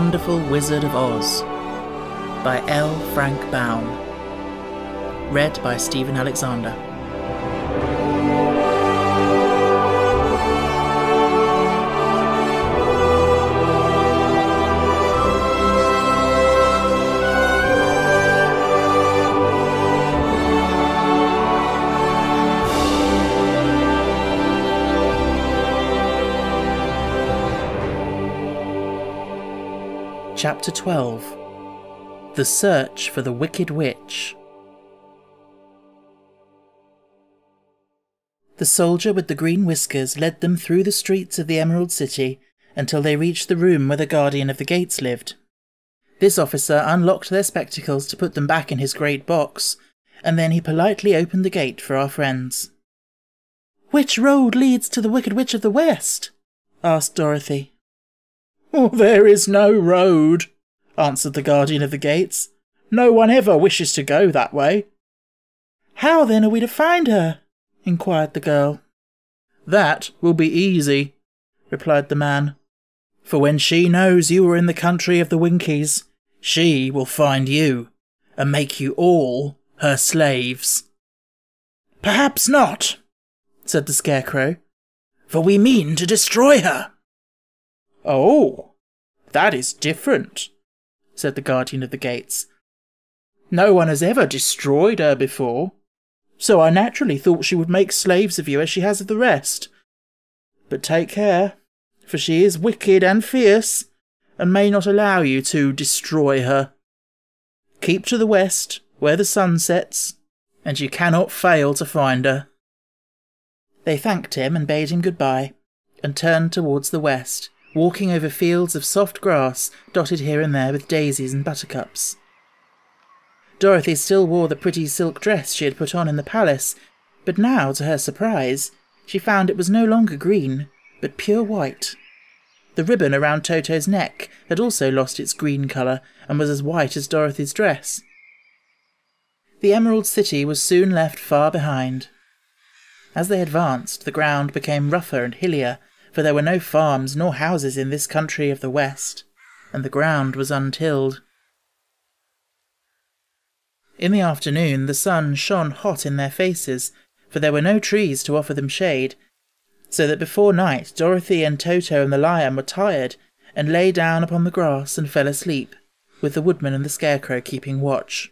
Wonderful Wizard of Oz by L. Frank Baum. Read by Stephen Alexander. Chapter 12. The Search for the Wicked Witch. The soldier with the green whiskers led them through the streets of the Emerald City until they reached the room where the guardian of the gates lived. This officer unlocked their spectacles to put them back in his great box, and then he politely opened the gate for our friends. "Which road leads to the Wicked Witch of the West?" asked Dorothy. "Oh, there is no road," answered the guardian of the gates. "No one ever wishes to go that way." "How then are we to find her?" inquired the girl. "That will be easy," replied the man. "For when she knows you are in the country of the Winkies, she will find you, and make you all her slaves." "Perhaps not," said the Scarecrow, "for we mean to destroy her." "Oh, that is different," said the guardian of the gates. "No one has ever destroyed her before, so I naturally thought she would make slaves of you as she has of the rest. But take care, for she is wicked and fierce, and may not allow you to destroy her. Keep to the west, where the sun sets, and you cannot fail to find her." They thanked him and bade him goodbye, and turned towards the west, walking over fields of soft grass dotted here and there with daisies and buttercups. Dorothy still wore the pretty silk dress she had put on in the palace, but now, to her surprise, she found it was no longer green, but pure white. The ribbon around Toto's neck had also lost its green colour and was as white as Dorothy's dress. The Emerald City was soon left far behind. As they advanced, the ground became rougher and hillier, for there were no farms nor houses in this country of the West, and the ground was untilled. In the afternoon the sun shone hot in their faces, for there were no trees to offer them shade, so that before night Dorothy and Toto and the lion were tired, and lay down upon the grass and fell asleep, with the woodman and the Scarecrow keeping watch.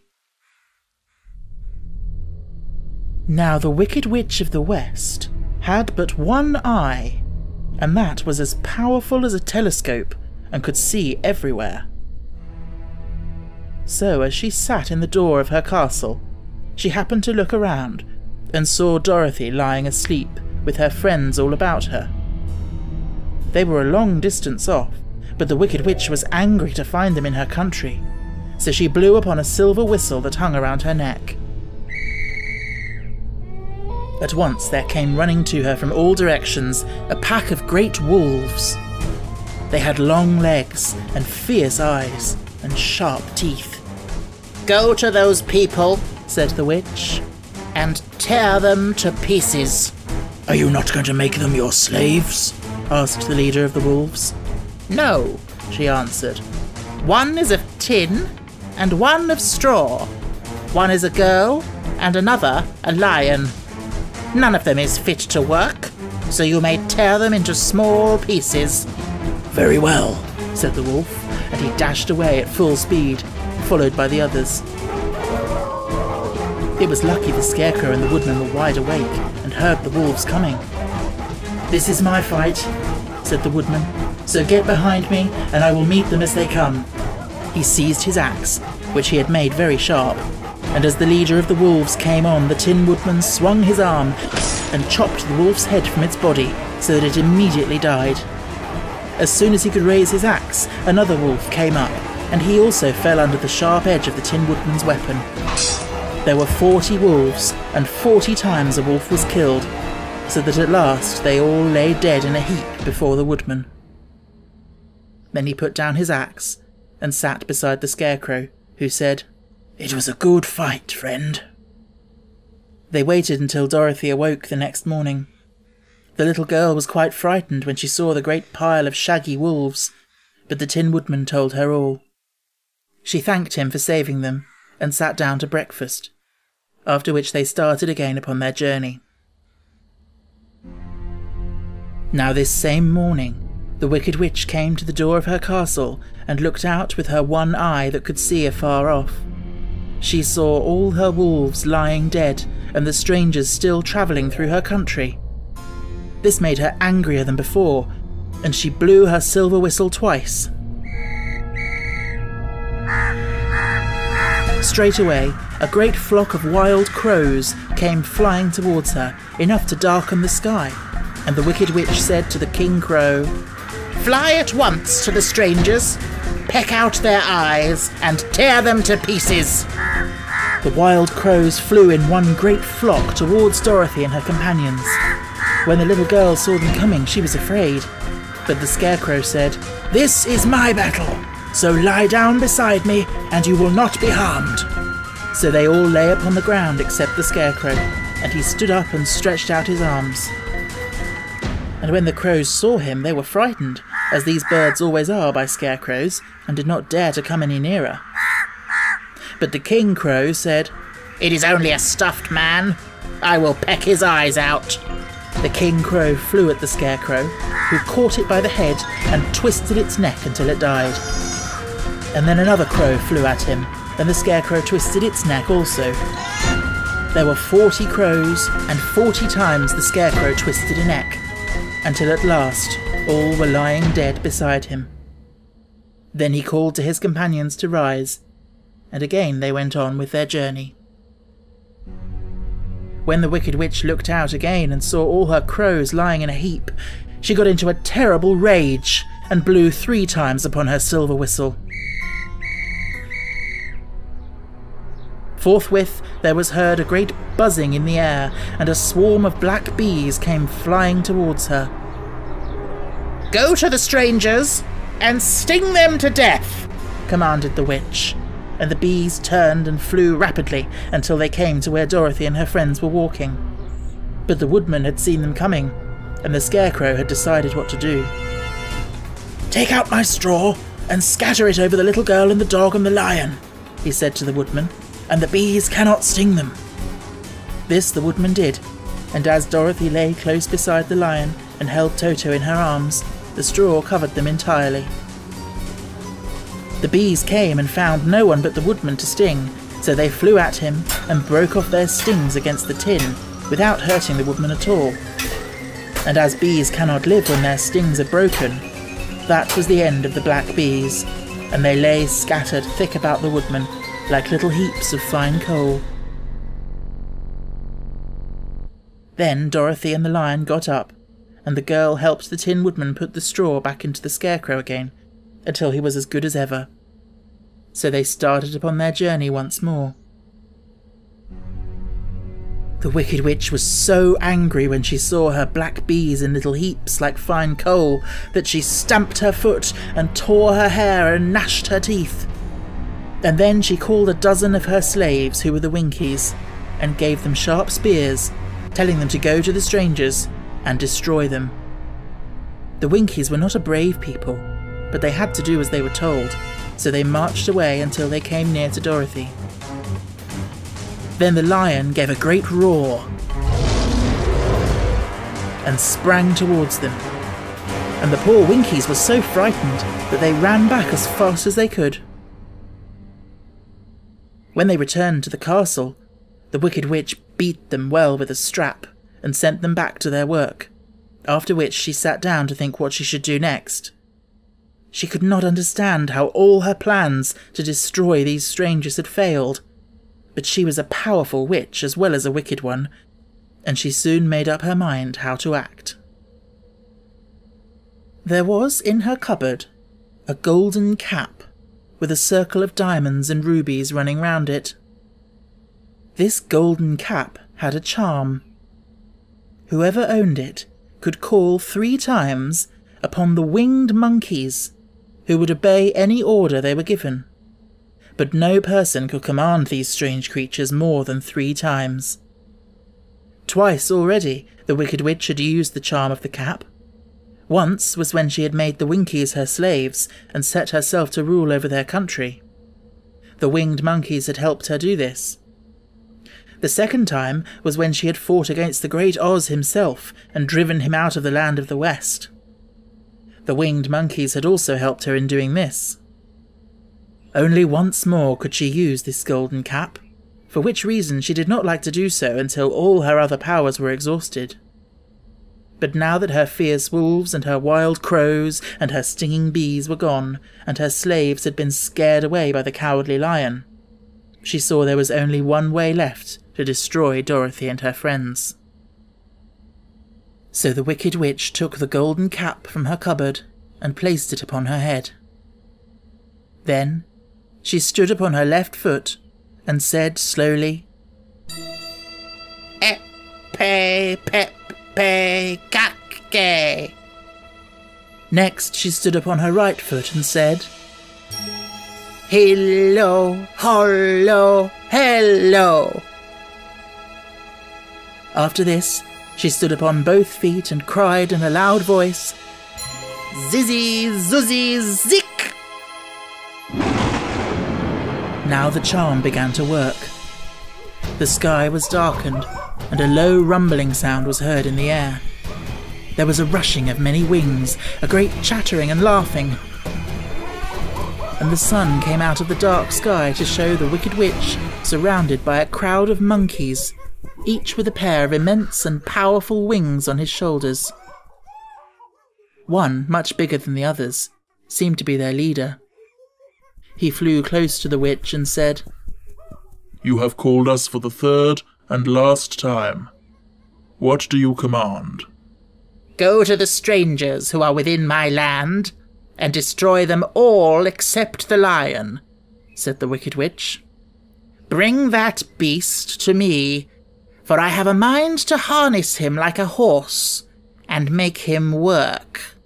Now the Wicked Witch of the West had but one eye, and that was as powerful as a telescope and could see everywhere. So as she sat in the door of her castle, she happened to look around and saw Dorothy lying asleep with her friends all about her. They were a long distance off, but the Wicked Witch was angry to find them in her country, so she blew upon a silver whistle that hung around her neck. At once there came running to her from all directions a pack of great wolves. They had long legs and fierce eyes and sharp teeth. "Go to those people," said the witch, "and tear them to pieces." "Are you not going to make them your slaves?" asked the leader of the wolves. "No," she answered. "One is of tin and one of straw. One is a girl and another a lion. None of them is fit to work, so you may tear them into small pieces." "Very well," said the wolf, and he dashed away at full speed, followed by the others. It was lucky the Scarecrow and the woodman were wide awake and heard the wolves coming. "This is my fight," said the woodman, "so get behind me and I will meet them as they come." He seized his axe, which he had made very sharp, and as the leader of the wolves came on, the Tin Woodman swung his arm and chopped the wolf's head from its body so that it immediately died. As soon as he could raise his axe, another wolf came up, and he also fell under the sharp edge of the Tin Woodman's weapon. There were 40 wolves, and 40 times a wolf was killed, so that at last they all lay dead in a heap before the woodman. Then he put down his axe and sat beside the Scarecrow, who said, "It was a good fight, friend." They waited until Dorothy awoke the next morning. The little girl was quite frightened when she saw the great pile of shaggy wolves, but the Tin Woodman told her all. She thanked him for saving them and sat down to breakfast, after which they started again upon their journey. Now this same morning, the Wicked Witch came to the door of her castle and looked out with her one eye that could see afar off. She saw all her wolves lying dead and the strangers still travelling through her country. This made her angrier than before, and she blew her silver whistle twice. Straight away, a great flock of wild crows came flying towards her, enough to darken the sky, and the Wicked Witch said to the King Crow, "Fly at once to the strangers, peck out their eyes, and tear them to pieces." The wild crows flew in one great flock towards Dorothy and her companions. When the little girl saw them coming, she was afraid, but the Scarecrow said, "This is my battle, so lie down beside me and you will not be harmed." So they all lay upon the ground except the Scarecrow, and he stood up and stretched out his arms. And when the crows saw him, they were frightened, as these birds always are by scarecrows, and did not dare to come any nearer. But the King Crow said, "It is only a stuffed man. I will peck his eyes out." The King Crow flew at the Scarecrow, who caught it by the head and twisted its neck until it died. And then another crow flew at him, and the Scarecrow twisted its neck also. There were 40 crows, and 40 times the Scarecrow twisted a neck, until at last all were lying dead beside him. Then he called to his companions to rise, and again they went on with their journey. When the Wicked Witch looked out again and saw all her crows lying in a heap, she got into a terrible rage and blew 3 times upon her silver whistle. Forthwith there was heard a great buzzing in the air, and a swarm of black bees came flying towards her. "Go to the strangers and sting them to death," commanded the witch, and the bees turned and flew rapidly until they came to where Dorothy and her friends were walking. But the Woodman had seen them coming, and the Scarecrow had decided what to do. "Take out my straw and scatter it over the little girl and the dog and the lion," he said to the Woodman, "and the bees cannot sting them." This the Woodman did, and as Dorothy lay close beside the lion and held Toto in her arms, the straw covered them entirely. The bees came and found no one but the Woodman to sting, so they flew at him and broke off their stings against the tin without hurting the Woodman at all. And as bees cannot live when their stings are broken, that was the end of the black bees, and they lay scattered thick about the Woodman like little heaps of fine coal. Then Dorothy and the lion got up, and the girl helped the Tin Woodman put the straw back into the Scarecrow again, until he was as good as ever. So they started upon their journey once more. The Wicked Witch was so angry when she saw her black bees in little heaps like fine coal that she stamped her foot and tore her hair and gnashed her teeth. And then she called a dozen of her slaves, who were the Winkies, and gave them sharp spears, telling them to go to the strangers and destroy them. The Winkies were not a brave people, but they had to do as they were told, so they marched away until they came near to Dorothy. Then the lion gave a great roar and sprang towards them, and the poor Winkies were so frightened that they ran back as fast as they could. When they returned to the castle, the Wicked Witch beat them well with a strap and sent them back to their work, after which she sat down to think what she should do next. She could not understand how all her plans to destroy these strangers had failed, but she was a powerful witch as well as a wicked one, and she soon made up her mind how to act. There was in her cupboard a golden cap with a circle of diamonds and rubies running round it. This golden cap had a charm. Whoever owned it could call 3 times upon the winged monkeys, who would obey any order they were given. But no person could command these strange creatures more than 3 times. Twice already the Wicked Witch had used the charm of the cap. Once was when she had made the Winkies her slaves and set herself to rule over their country. The winged monkeys had helped her do this. The second time was when she had fought against the great Oz himself and driven him out of the land of the West. The winged monkeys had also helped her in doing this. Only once more could she use this golden cap, for which reason she did not like to do so until all her other powers were exhausted. But now that her fierce wolves and her wild crows and her stinging bees were gone, and her slaves had been scared away by the cowardly lion, she saw there was only one way left to destroy Dorothy and her friends. So the Wicked Witch took the golden cap from her cupboard and placed it upon her head. Then she stood upon her left foot and said slowly, "Epe-pep-pe-kake." Next she stood upon her right foot and said, "Hello, hollo, hello." After this, she stood upon both feet and cried in a loud voice, "Zizzy, zuzzy, zik!" Now the charm began to work. The sky was darkened, and a low rumbling sound was heard in the air. There was a rushing of many wings, a great chattering and laughing, and the sun came out of the dark sky to show the Wicked Witch surrounded by a crowd of monkeys, each with a pair of immense and powerful wings on his shoulders. One, much bigger than the others, seemed to be their leader. He flew close to the witch and said, "You have called us for the third and last time. What do you command?" "Go to the strangers who are within my land, and destroy them all except the lion," said the Wicked Witch. "Bring that beast to me, for I have a mind to harness him like a horse, and make him work."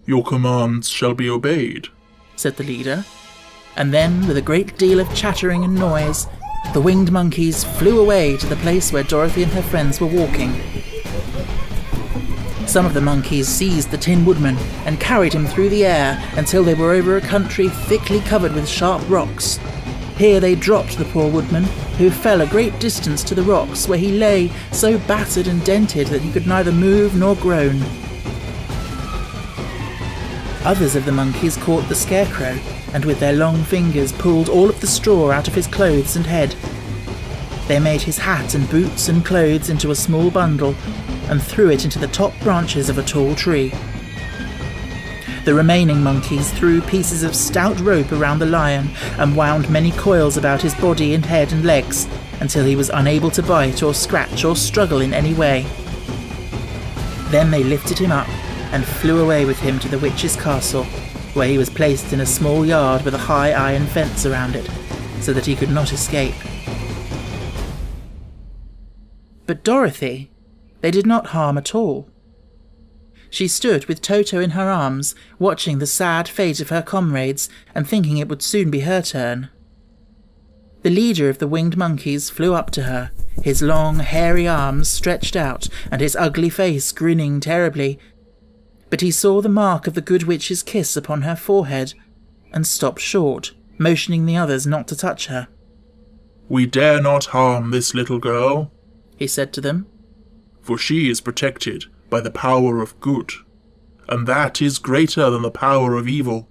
"Your commands shall be obeyed," said the leader, and then, with a great deal of chattering and noise, the winged monkeys flew away to the place where Dorothy and her friends were walking. Some of the monkeys seized the Tin Woodman and carried him through the air until they were over a country thickly covered with sharp rocks. Here they dropped the poor woodman, who fell a great distance to the rocks, where he lay so battered and dented that he could neither move nor groan. Others of the monkeys caught the Scarecrow, and with their long fingers pulled all of the straw out of his clothes and head. They made his hat and boots and clothes into a small bundle, and threw it into the top branches of a tall tree. The remaining monkeys threw pieces of stout rope around the lion and wound many coils about his body and head and legs until he was unable to bite or scratch or struggle in any way. Then they lifted him up and flew away with him to the witch's castle, where he was placed in a small yard with a high iron fence around it, so that he could not escape. But Dorothy they did not harm at all. She stood with Toto in her arms, watching the sad fate of her comrades and thinking it would soon be her turn. The leader of the winged monkeys flew up to her, his long, hairy arms stretched out and his ugly face grinning terribly, but he saw the mark of the good witch's kiss upon her forehead and stopped short, motioning the others not to touch her. "We dare not harm this little girl," he said to them, "for she is protected by the power of good, and that is greater than the power of evil.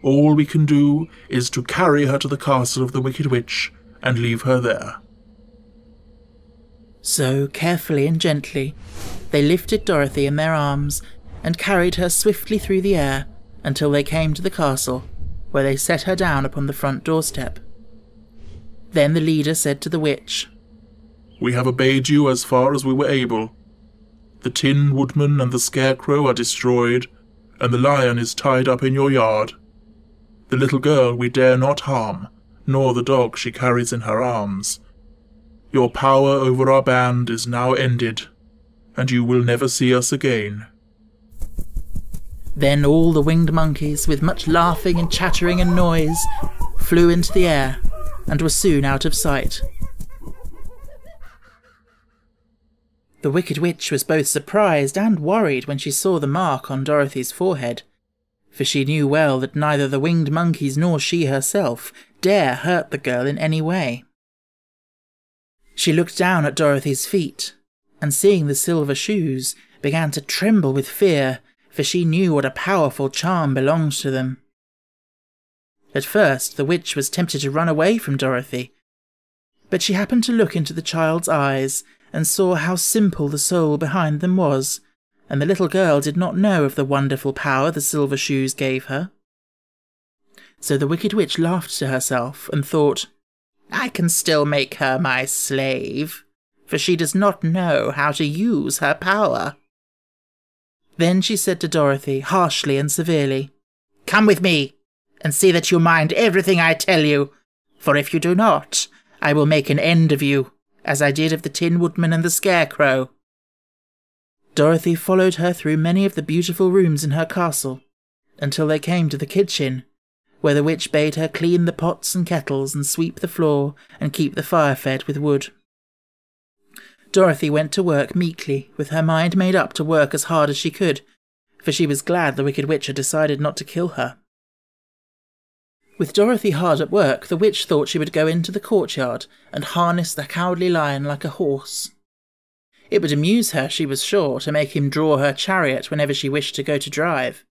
All we can do is to carry her to the castle of the Wicked Witch and leave her there." So, carefully and gently, they lifted Dorothy in their arms and carried her swiftly through the air until they came to the castle, where they set her down upon the front doorstep. Then the leader said to the witch, "We have obeyed you as far as we were able. The Tin Woodman and the Scarecrow are destroyed, and the lion is tied up in your yard. The little girl we dare not harm, nor the dog she carries in her arms. Your power over our band is now ended, and you will never see us again." Then all the winged monkeys, with much laughing and chattering and noise, flew into the air and were soon out of sight. The Wicked Witch was both surprised and worried when she saw the mark on Dorothy's forehead, for she knew well that neither the winged monkeys nor she herself dare hurt the girl in any way. She looked down at Dorothy's feet, and seeing the silver shoes, began to tremble with fear, for she knew what a powerful charm belonged to them. At first the witch was tempted to run away from Dorothy, but she happened to look into the child's eyes and saw how simple the soul behind them was, and the little girl did not know of the wonderful power the silver shoes gave her. So the Wicked Witch laughed to herself and thought, "I can still make her my slave, for she does not know how to use her power." Then she said to Dorothy, harshly and severely, "Come with me, and see that you mind everything I tell you, for if you do not, I will make an end of you, as I did of the Tin Woodman and the Scarecrow." Dorothy followed her through many of the beautiful rooms in her castle, until they came to the kitchen, where the witch bade her clean the pots and kettles and sweep the floor and keep the fire fed with wood. Dorothy went to work meekly, with her mind made up to work as hard as she could, for she was glad the Wicked Witch had decided not to kill her. With Dorothy hard at work, the witch thought she would go into the courtyard and harness the Cowardly Lion like a horse. It would amuse her, she was sure, to make him draw her chariot whenever she wished to go to drive.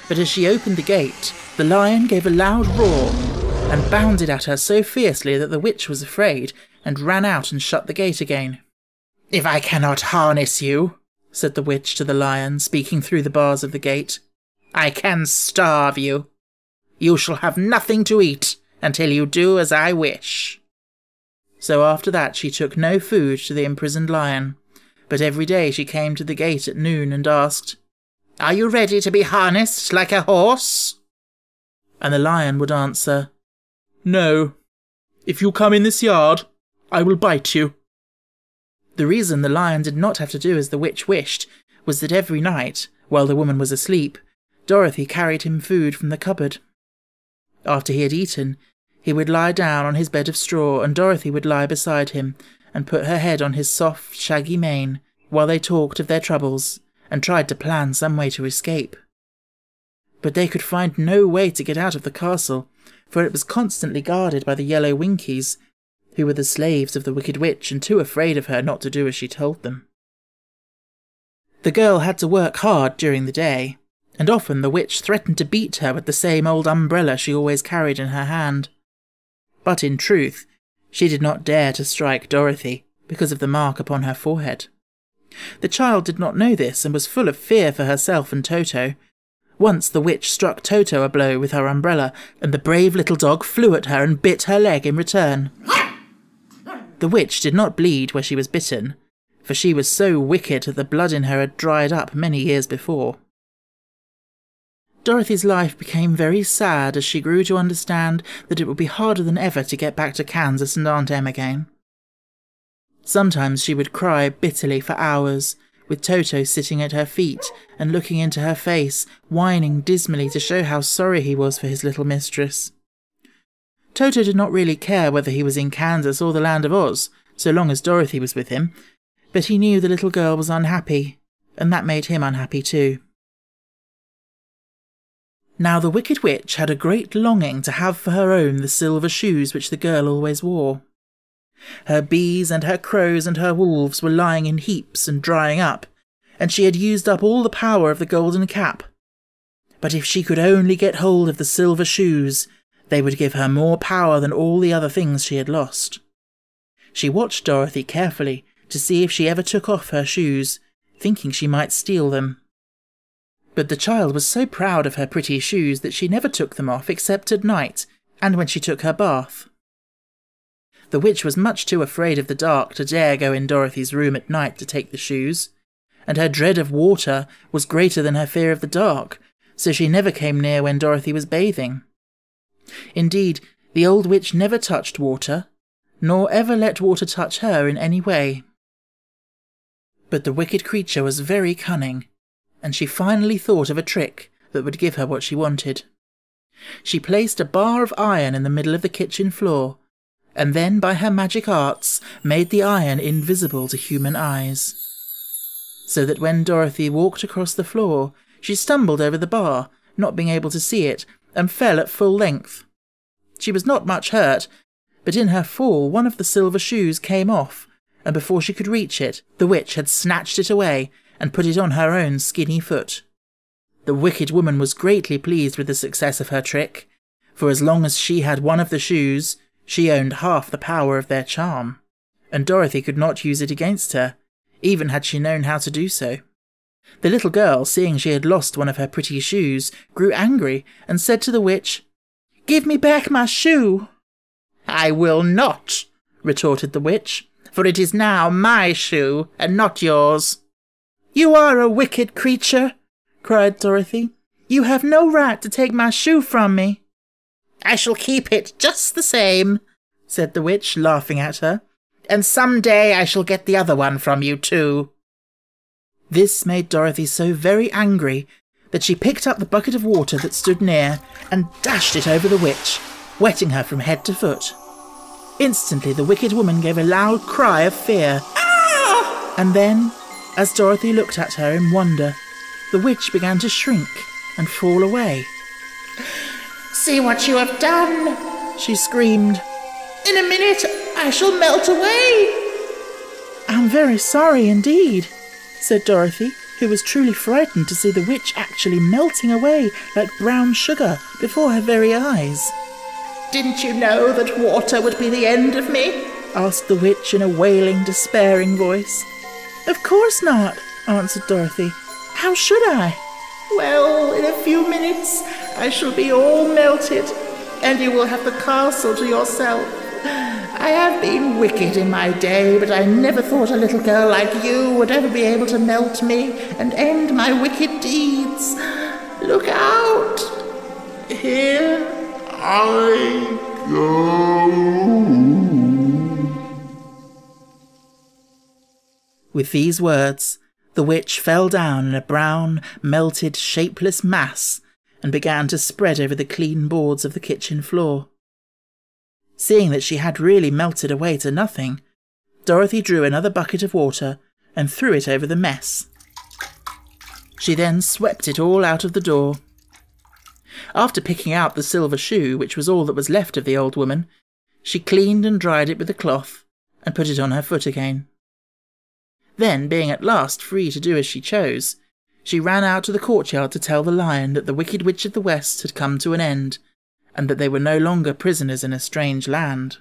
But as she opened the gate, the lion gave a loud roar and bounded at her so fiercely that the witch was afraid and ran out and shut the gate again. "If I cannot harness you," said the witch to the lion, speaking through the bars of the gate, "I can starve you. You shall have nothing to eat until you do as I wish." So after that she took no food to the imprisoned lion, but every day she came to the gate at noon and asked, "Are you ready to be harnessed like a horse?" And the lion would answer, "No. If you come in this yard, I will bite you." The reason the lion did not have to do as the witch wished was that every night, while the woman was asleep, Dorothy carried him food from the cupboard. After he had eaten, he would lie down on his bed of straw, and Dorothy would lie beside him and put her head on his soft, shaggy mane while they talked of their troubles and tried to plan some way to escape. But they could find no way to get out of the castle, for it was constantly guarded by the yellow Winkies, who were the slaves of the Wicked Witch and too afraid of her not to do as she told them. The girl had to work hard during the day, and often the witch threatened to beat her with the same old umbrella she always carried in her hand. But in truth, she did not dare to strike Dorothy because of the mark upon her forehead. The child did not know this and was full of fear for herself and Toto. Once the witch struck Toto a blow with her umbrella, and the brave little dog flew at her and bit her leg in return. The witch did not bleed where she was bitten, for she was so wicked that the blood in her had dried up many years before. Dorothy's life became very sad as she grew to understand that it would be harder than ever to get back to Kansas and Aunt Em again. Sometimes she would cry bitterly for hours, with Toto sitting at her feet and looking into her face, whining dismally to show how sorry he was for his little mistress. Toto did not really care whether he was in Kansas or the Land of Oz, so long as Dorothy was with him, but he knew the little girl was unhappy, and that made him unhappy too. Now the Wicked Witch had a great longing to have for her own the silver shoes which the girl always wore. Her bees and her crows and her wolves were lying in heaps and drying up, and she had used up all the power of the golden cap. But if she could only get hold of the silver shoes, they would give her more power than all the other things she had lost. She watched Dorothy carefully to see if she ever took off her shoes, thinking she might steal them. But the child was so proud of her pretty shoes that she never took them off except at night and when she took her bath. The witch was much too afraid of the dark to dare go in Dorothy's room at night to take the shoes, and her dread of water was greater than her fear of the dark, so she never came near when Dorothy was bathing. Indeed, the old witch never touched water, nor ever let water touch her in any way. But the wicked creature was very cunning, and she finally thought of a trick that would give her what she wanted. She placed a bar of iron in the middle of the kitchen floor, and then by her magic arts made the iron invisible to human eyes. So that when Dorothy walked across the floor, she stumbled over the bar, not being able to see it, and fell at full length. She was not much hurt, but in her fall one of the silver shoes came off, and before she could reach it, the witch had snatched it away and put it on her own skinny foot. The wicked woman was greatly pleased with the success of her trick, for as long as she had one of the shoes, she owned half the power of their charm, and Dorothy could not use it against her, even had she known how to do so. The little girl, seeing she had lost one of her pretty shoes, grew angry and said to the witch, "Give me back my shoe." "I will not," retorted the witch, "for it is now my shoe and not yours." "You are a wicked creature," cried Dorothy. "You have no right to take my shoe from me." "I shall keep it just the same," said the witch, laughing at her, "and some day I shall get the other one from you too." This made Dorothy so very angry that she picked up the bucket of water that stood near and dashed it over the witch, wetting her from head to foot. Instantly the wicked woman gave a loud cry of fear. "Ah!" And then, as Dorothy looked at her in wonder, the witch began to shrink and fall away. "See what you have done!" she screamed. "In a minute I shall melt away." "I'm very sorry indeed," said Dorothy, who was truly frightened to see the witch actually melting away like brown sugar before her very eyes. "Didn't you know that water would be the end of me?" asked the witch in a wailing, despairing voice. "Of course not," answered Dorothy. "How should I?" "Well, in a few minutes I shall be all melted, and you will have the castle to yourself. I have been wicked in my day, but I never thought a little girl like you would ever be able to melt me and end my wicked deeds. Look out! Here I go." With these words, the witch fell down in a brown, melted, shapeless mass and began to spread over the clean boards of the kitchen floor. Seeing that she had really melted away to nothing, Dorothy drew another bucket of water and threw it over the mess. She then swept it all out of the door. After picking out the silver shoe, which was all that was left of the old woman, she cleaned and dried it with a cloth and put it on her foot again. Then, being at last free to do as she chose, she ran out to the courtyard to tell the lion that the Wicked Witch of the West had come to an end, and that they were no longer prisoners in a strange land.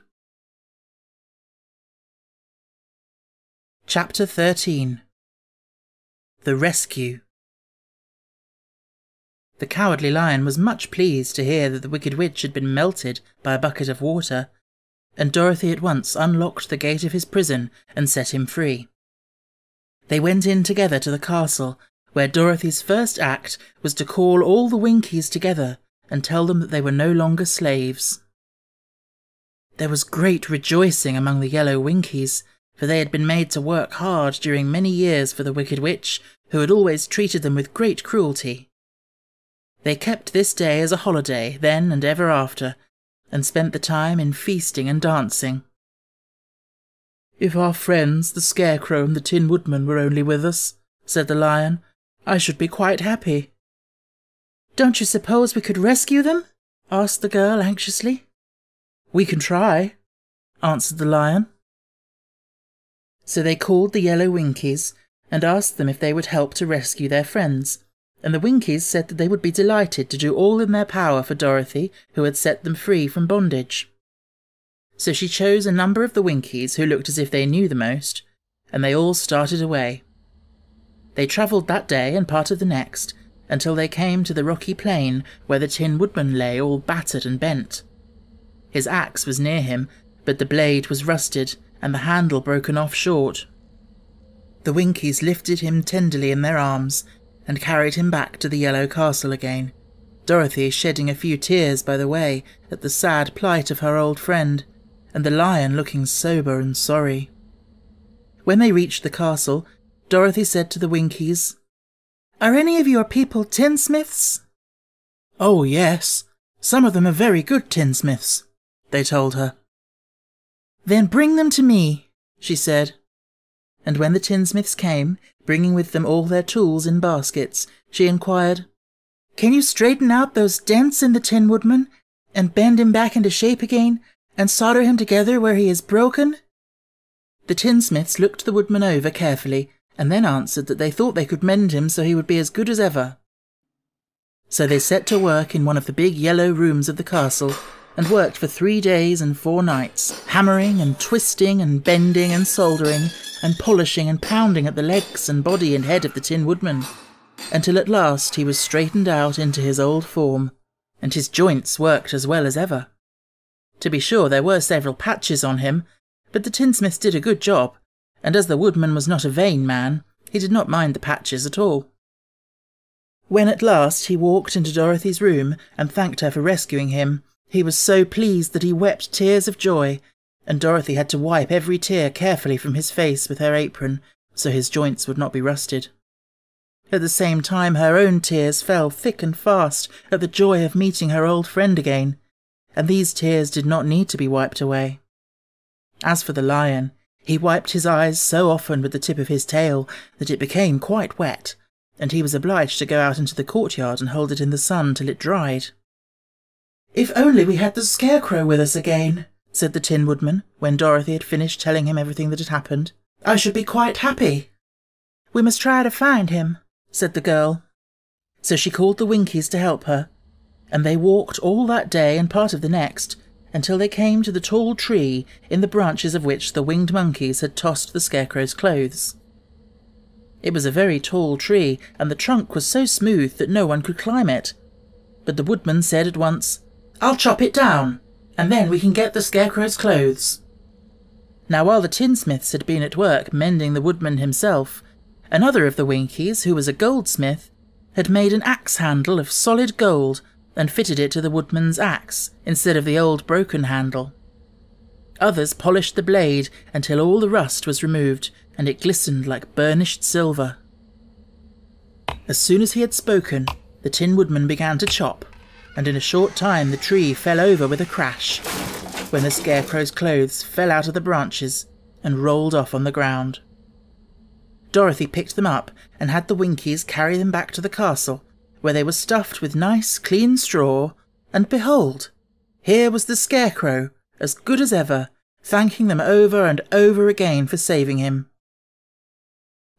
Chapter 13. The Rescue. The Cowardly Lion was much pleased to hear that the Wicked Witch had been melted by a bucket of water, and Dorothy at once unlocked the gate of his prison and set him free. They went in together to the castle, where Dorothy's first act was to call all the Winkies together and tell them that they were no longer slaves. There was great rejoicing among the yellow Winkies, for they had been made to work hard during many years for the Wicked Witch, who had always treated them with great cruelty. They kept this day as a holiday then and ever after, and spent the time in feasting and dancing. "If our friends, the Scarecrow and the Tin Woodman, were only with us," said the Lion, "I should be quite happy." "Don't you suppose we could rescue them?" asked the girl anxiously. "We can try," answered the Lion. So they called the yellow Winkies and asked them if they would help to rescue their friends, and the Winkies said that they would be delighted to do all in their power for Dorothy, who had set them free from bondage. So she chose a number of the Winkies who looked as if they knew the most, and they all started away. They travelled that day and part of the next, until they came to the rocky plain where the Tin Woodman lay all battered and bent. His axe was near him, but the blade was rusted and the handle broken off short. The Winkies lifted him tenderly in their arms and carried him back to the yellow castle again, Dorothy shedding a few tears by the way at the sad plight of her old friend, and the Lion looking sober and sorry. When they reached the castle, Dorothy said to the Winkies, "Are any of your people tinsmiths?" "Oh, yes. Some of them are very good tinsmiths," they told her. "Then bring them to me," she said. And when the tinsmiths came, bringing with them all their tools in baskets, she inquired, "Can you straighten out those dents in the Tin Woodman, and bend him back into shape again, and solder him together where he is broken?" The tinsmiths looked the woodman over carefully, and then answered that they thought they could mend him so he would be as good as ever. So they set to work in one of the big yellow rooms of the castle, and worked for 3 days and 4 nights, hammering and twisting and bending and soldering, and polishing and pounding at the legs and body and head of the Tin Woodman, until at last he was straightened out into his old form, and his joints worked as well as ever. To be sure, there were several patches on him, but the tinsmiths did a good job, and as the woodman was not a vain man, he did not mind the patches at all. When at last he walked into Dorothy's room and thanked her for rescuing him, he was so pleased that he wept tears of joy, and Dorothy had to wipe every tear carefully from his face with her apron, so his joints would not be rusted. At the same time her own tears fell thick and fast at the joy of meeting her old friend again, and these tears did not need to be wiped away. As for the lion, he wiped his eyes so often with the tip of his tail that it became quite wet, and he was obliged to go out into the courtyard and hold it in the sun till it dried. "If only we had the Scarecrow with us again," said the Tin Woodman, when Dorothy had finished telling him everything that had happened. "I should be quite happy." "We must try to find him," said the girl. So she called the Winkies to help her, and they walked all that day and part of the next, until they came to the tall tree in the branches of which the winged monkeys had tossed the Scarecrow's clothes. It was a very tall tree, and the trunk was so smooth that no one could climb it. But the woodman said at once, "I'll chop it down, and then we can get the Scarecrow's clothes." Now while the tinsmiths had been at work mending the woodman himself, another of the Winkies, who was a goldsmith, had made an axe handle of solid gold and fitted it to the woodman's axe instead of the old broken handle. Others polished the blade until all the rust was removed and it glistened like burnished silver. As soon as he had spoken, the Tin Woodman began to chop, and in a short time the tree fell over with a crash, when the Scarecrow's clothes fell out of the branches and rolled off on the ground. Dorothy picked them up and had the Winkies carry them back to the castle, where they were stuffed with nice clean straw, and behold, here was the Scarecrow, as good as ever, thanking them over and over again for saving him.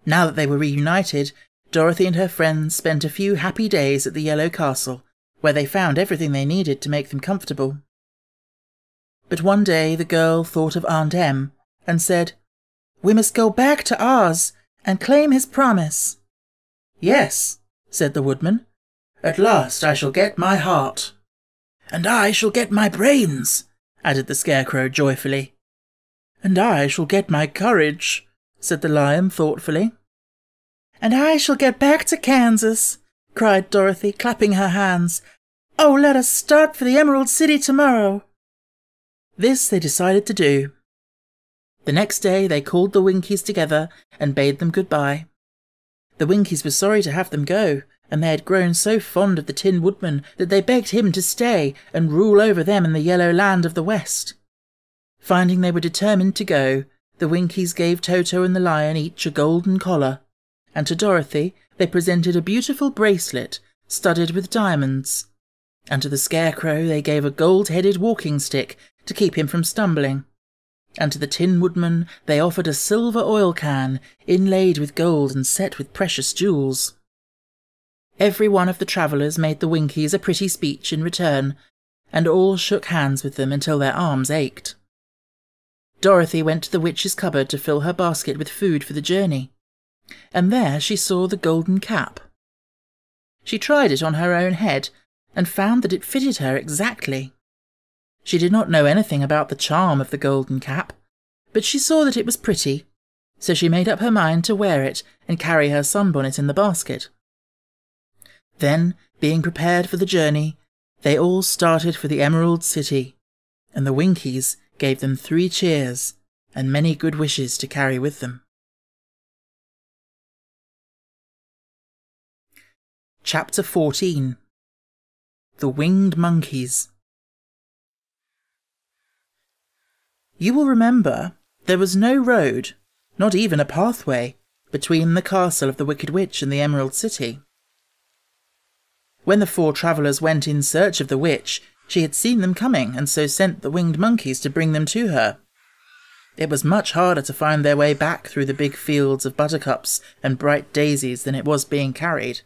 Now that they were reunited, Dorothy and her friends spent a few happy days at the Yellow Castle, where they found everything they needed to make them comfortable. But one day the girl thought of Aunt Em, and said, "We must go back to Oz and claim his promise." "Yes," said the woodman. "At last I shall get my heart." "And I shall get my brains," added the Scarecrow joyfully. "And I shall get my courage," said the lion thoughtfully. "And I shall get back to Kansas," cried Dorothy, clapping her hands. "Oh, let us start for the Emerald City tomorrow." This they decided to do. The next day they called the Winkies together and bade them goodbye. The Winkies were sorry to have them go, and they had grown so fond of the Tin Woodman that they begged him to stay and rule over them in the Yellow Land of the West. Finding they were determined to go, the Winkies gave Toto and the lion each a golden collar, and to Dorothy they presented a beautiful bracelet studded with diamonds, and to the Scarecrow they gave a gold-headed walking stick to keep him from stumbling, and to the Tin Woodman they offered a silver oil can inlaid with gold and set with precious jewels. Every one of the travellers made the Winkies a pretty speech in return, and all shook hands with them until their arms ached. Dorothy went to the witch's cupboard to fill her basket with food for the journey, and there she saw the golden cap. She tried it on her own head, and found that it fitted her exactly. She did not know anything about the charm of the golden cap, but she saw that it was pretty, so she made up her mind to wear it and carry her sunbonnet in the basket. Then, being prepared for the journey, they all started for the Emerald City, and the Winkies gave them 3 cheers and many good wishes to carry with them. Chapter 14. The Winged Monkeys. You will remember there was no road, not even a pathway, between the castle of the Wicked Witch and the Emerald City. When the 4 travellers went in search of the witch, she had seen them coming and so sent the winged monkeys to bring them to her. It was much harder to find their way back through the big fields of buttercups and bright daisies than it was being carried.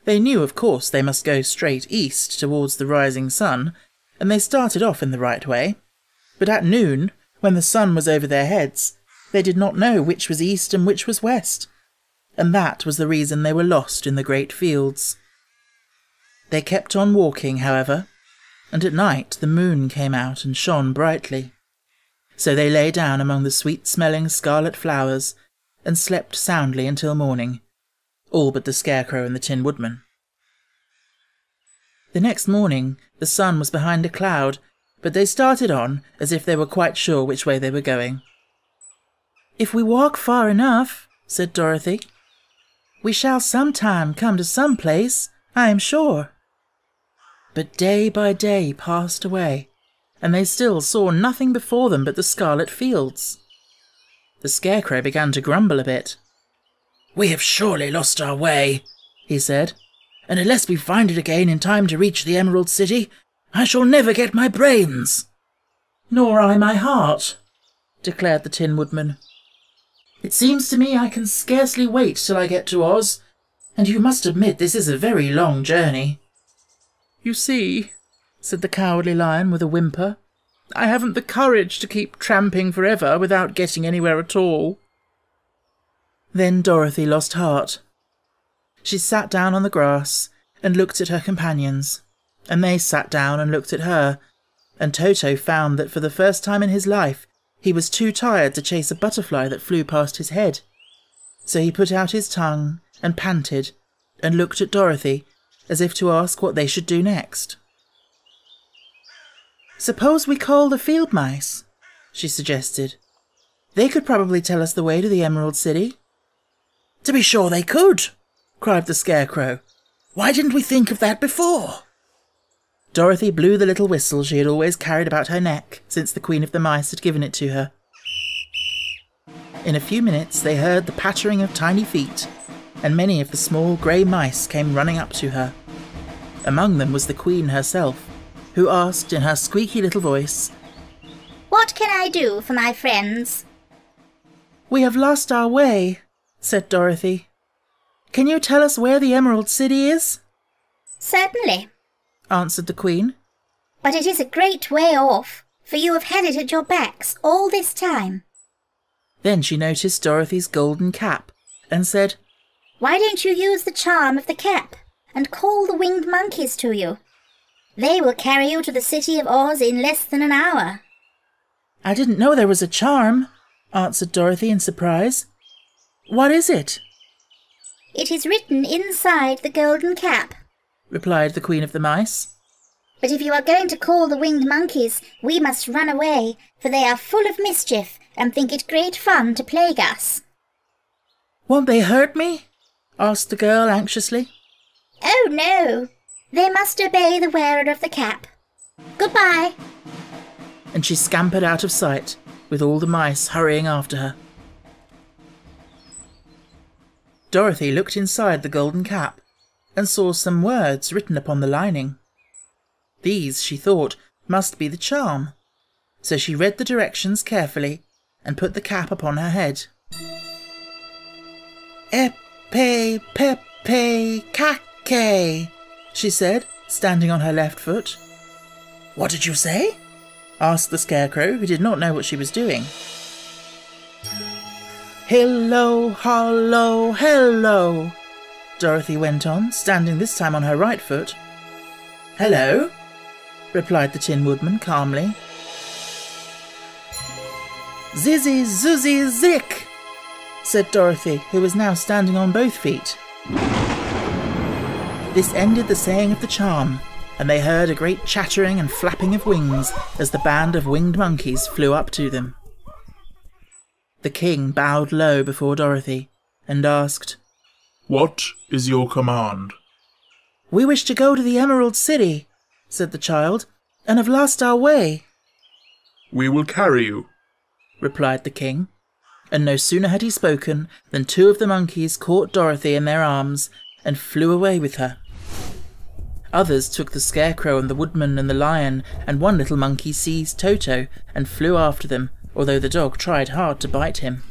They knew, of course, they must go straight east towards the rising sun, and they started off in the right way. But at noon, when the sun was over their heads, they did not know which was east and which was west, and that was the reason they were lost in the great fields. They kept on walking, however, and at night the moon came out and shone brightly. So they lay down among the sweet-smelling scarlet flowers and slept soundly until morning, all but the Scarecrow and the Tin Woodman. The next morning the sun was behind a cloud, but they started on as if they were quite sure which way they were going. "If we walk far enough," said Dorothy, "we shall sometime come to some place, I am sure." But day by day passed away, and they still saw nothing before them but the scarlet fields. The Scarecrow began to grumble a bit. "We have surely lost our way," he said, "and unless we find it again in time to reach the Emerald City, I shall never get my brains." "Nor I my heart," declared the Tin Woodman. "It seems to me I can scarcely wait till I get to Oz, and you must admit this is a very long journey." "You see," said the Cowardly Lion with a whimper, "I haven't the courage to keep tramping forever without getting anywhere at all." Then Dorothy lost heart. She sat down on the grass and looked at her companions, and they sat down and looked at her, and Toto found that for the first time in his life he was too tired to chase a butterfly that flew past his head. So he put out his tongue and panted and looked at Dorothy as if to ask what they should do next. "Suppose we call the field mice," she suggested. "They could probably tell us the way to the Emerald City." "To be sure they could," cried the Scarecrow. "Why didn't we think of that before?" Dorothy blew the little whistle she had always carried about her neck since the Queen of the Mice had given it to her. In a few minutes they heard the pattering of tiny feet, and many of the small grey mice came running up to her. Among them was the Queen herself, who asked in her squeaky little voice, "What can I do for my friends?" "We have lost our way," said Dorothy. "Can you tell us where the Emerald City is?" "Certainly," answered the Queen. "but it is a great way off, for you have had it at your backs all this time." Then she noticed Dorothy's golden cap and said, "Why don't you use the charm of the cap and call the winged monkeys to you? They will carry you to the city of Oz in less than an hour." "I didn't know there was a charm," answered Dorothy in surprise. "What is it?" "It is written inside the golden cap," replied the Queen of the Mice. "but if you are going to call the winged monkeys, we must run away, for they are full of mischief and think it great fun to plague us." "Won't they hurt me?" asked the girl anxiously. "Oh, no. They must obey the wearer of the cap. Goodbye." And she scampered out of sight, with all the mice hurrying after her. Dorothy looked inside the golden cap and saw some words written upon the lining. These, she thought, must be the charm, so she read the directions carefully and put the cap upon her head. "Epe pepe kake," she said, standing on her left foot. "What did you say?" asked the Scarecrow, who did not know what she was doing. "Hillo, hollo, hello," Dorothy went on, standing this time on her right foot. "Hello," replied the Tin Woodman calmly. "Zizzy, zuzzy, zick," said Dorothy, who was now standing on both feet. This ended the saying of the charm, and they heard a great chattering and flapping of wings as the band of winged monkeys flew up to them. The king bowed low before Dorothy and asked, "What is your command?" "We wish to go to the Emerald City," said the child, "and have lost our way." We will carry you," replied the king. And no sooner had he spoken than 2 of the monkeys caught Dorothy in their arms and flew away with her. Others took the Scarecrow and the Woodman and the Lion, and one little monkey seized Toto and flew after them, although the dog tried hard to bite him.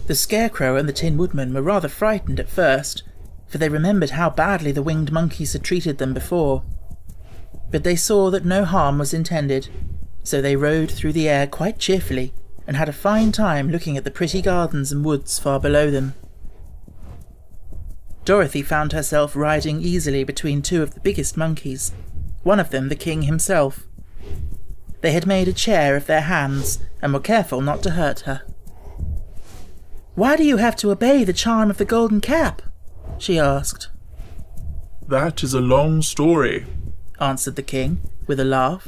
The Scarecrow and the Tin Woodman were rather frightened at first, for they remembered how badly the winged monkeys had treated them before. But they saw that no harm was intended, so they rode through the air quite cheerfully and had a fine time looking at the pretty gardens and woods far below them. Dorothy found herself riding easily between 2 of the biggest monkeys, one of them the king himself. They had made a chair of their hands and were careful not to hurt her. "Why do you have to obey the charm of the golden cap?" she asked. "That is a long story," answered the king, with a laugh.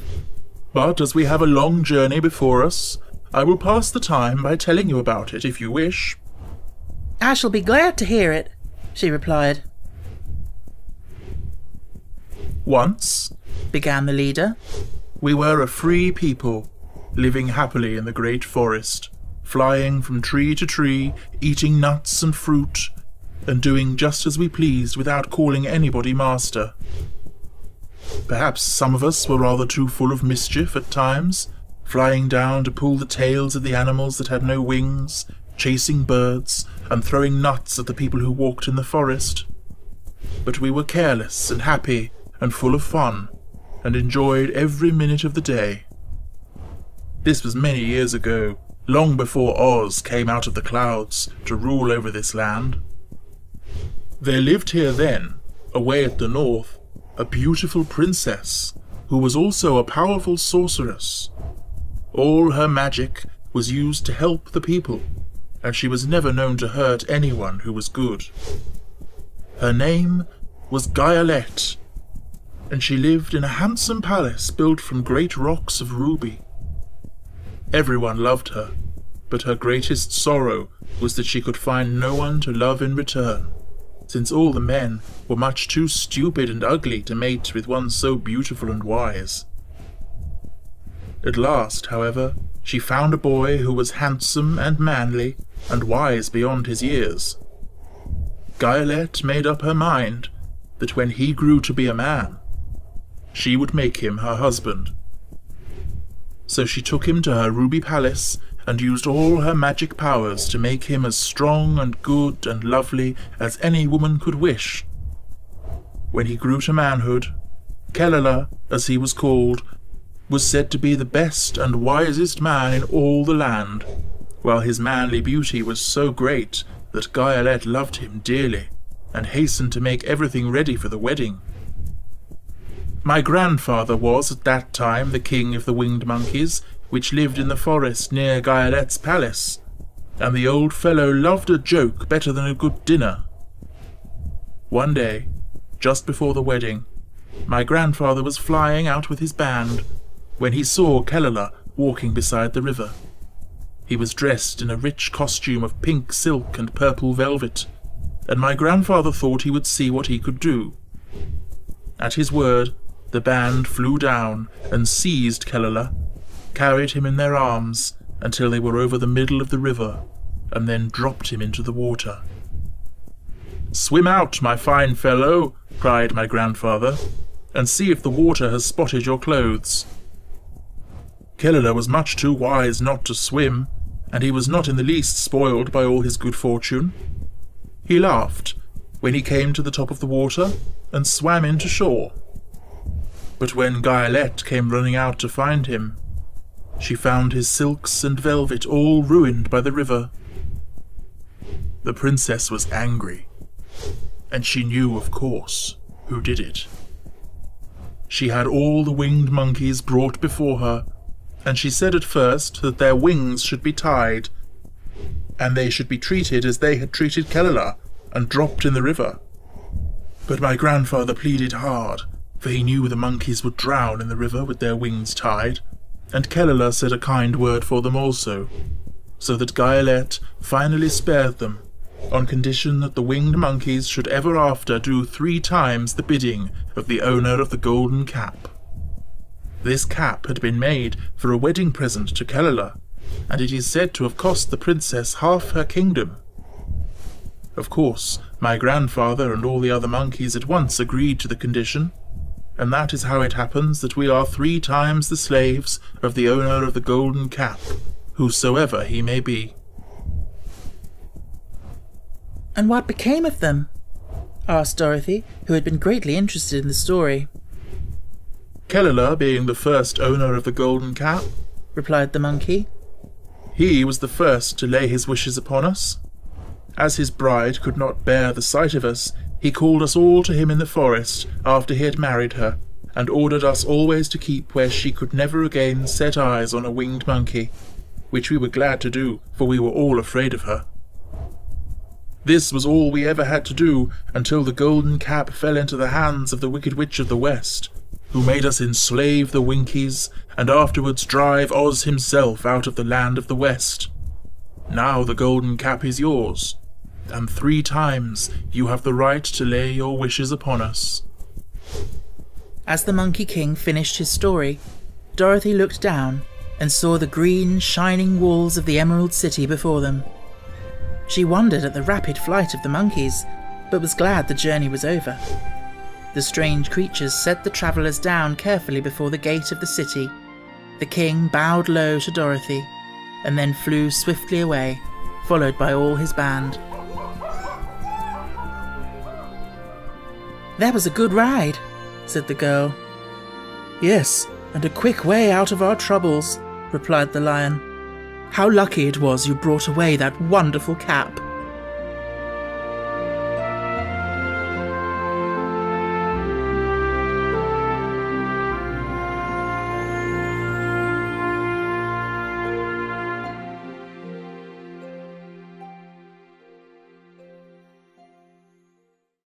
"But as we have a long journey before us, I will pass the time by telling you about it if you wish." "I shall be glad to hear it," she replied. "Once," began the leader, "we were a free people, living happily in the great forest, flying from tree to tree, eating nuts and fruit, and doing just as we pleased without calling anybody master. Perhaps some of us were rather too full of mischief at times, flying down to pull the tails of the animals that had no wings, chasing birds, and throwing nuts at the people who walked in the forest. But we were careless and happy and full of fun, and enjoyed every minute of the day. This was many years ago, long before Oz came out of the clouds to rule over this land. There lived here then, away at the north, a beautiful princess, who was also a powerful sorceress. All her magic was used to help the people, and she was never known to hurt anyone who was good. Her name was Guyalette, and she lived in a handsome palace built from great rocks of ruby. Everyone loved her, but her greatest sorrow was that she could find no one to love in return, since all the men were much too stupid and ugly to mate with one so beautiful and wise. At last, however, she found a boy who was handsome and manly and wise beyond his years. Guyalette made up her mind that when he grew to be a man, she would make him her husband. So she took him to her ruby palace and used all her magic powers to make him as strong and good and lovely as any woman could wish. When he grew to manhood, Kelala, as he was called, was said to be the best and wisest man in all the land, while his manly beauty was so great that Guyalette loved him dearly and hastened to make everything ready for the wedding. My grandfather was at that time the king of the winged monkeys, which lived in the forest near Guyalette's palace, and the old fellow loved a joke better than a good dinner. One day, just before the wedding, my grandfather was flying out with his band when he saw Kelala walking beside the river. He was dressed in a rich costume of pink silk and purple velvet, and my grandfather thought he would see what he could do. At his word, the band flew down and seized Kelala, carried him in their arms until they were over the middle of the river, and then dropped him into the water. "Swim out, my fine fellow," cried my grandfather, "and see if the water has spotted your clothes." Kelala was much too wise not to swim, and he was not in the least spoiled by all his good fortune. He laughed when he came to the top of the water and swam into shore. But when Guyalette came running out to find him, she found his silks and velvet all ruined by the river. The princess was angry, and she knew, of course, who did it. She had all the winged monkeys brought before her, and she said at first that their wings should be tied, and they should be treated as they had treated Kelala, and dropped in the river. But my grandfather pleaded hard, for he knew the monkeys would drown in the river with their wings tied, and Kelala said a kind word for them also, so that Guyalette finally spared them, on condition that the winged monkeys should ever after do 3 times the bidding of the owner of the golden cap. This cap had been made for a wedding present to Kellela, and it is said to have cost the princess half her kingdom. Of course, my grandfather and all the other monkeys at once agreed to the condition, and that is how it happens that we are 3 times the slaves of the owner of the golden cap, whosoever he may be. And what became of them? Asked Dorothy, who had been greatly interested in the story. Kellela being the first owner of the golden cap, replied the monkey. He was the first to lay his wishes upon us. As his bride could not bear the sight of us, he called us all to him in the forest after he had married her, and ordered us always to keep where she could never again set eyes on a winged monkey, which we were glad to do, for we were all afraid of her. This was all we ever had to do until the golden cap fell into the hands of the Wicked Witch of the West, who made us enslave the Winkies and afterwards drive Oz himself out of the land of the West. Now the golden cap is yours, and 3 times you have the right to lay your wishes upon us. As the Monkey King finished his story, Dorothy looked down and saw the green, shining walls of the Emerald City before them. She wondered at the rapid flight of the monkeys, but was glad the journey was over. The strange creatures set the travellers down carefully before the gate of the city. The king bowed low to Dorothy, and then flew swiftly away, followed by all his band. "That was a good ride," said the girl. "Yes, and a quick way out of our troubles," replied the lion. "How lucky it was you brought away that wonderful cap."